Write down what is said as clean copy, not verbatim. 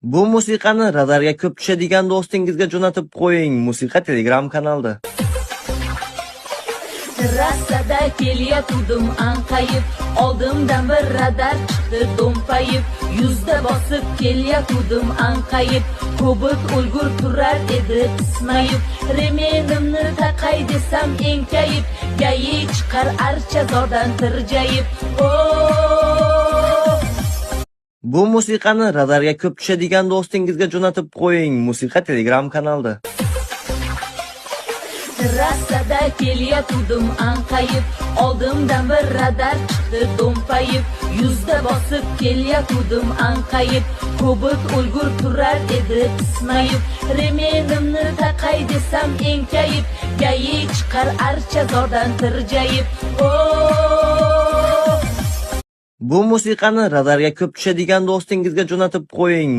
Bu musiqani radarga ko'p tushadigan do'stingizga jo'natib qo'ying. Musiqa Telegram kanalida. Trassada kelayotgandim anqayib, oldimdan bir radar chiqdi do'mpayib, yuzda bosib kelayotgandim anqayib, ko'bik ulgur turar edi pismayib, remenimni taqay desam enkayib, gayi chiqar archazordan tirjayib. Bu musiqani radarga ko'p tushadigan do'stingizga jo'natib qo'ying. Musiqa Telegram kanalida. Trassada kelayotgandim anqayib, oldimdan bir radar chiqdi do'mpayib, yuzda bosib kelayotgandim anqayib, ko'bik ulgur turar edi pismayib, remenimni taqay desam enkayib, gayi chiqar archazordan tirjayib. Bu musiqani radarga ko'p tushadigan do'stingizga jo'natib qo'ying.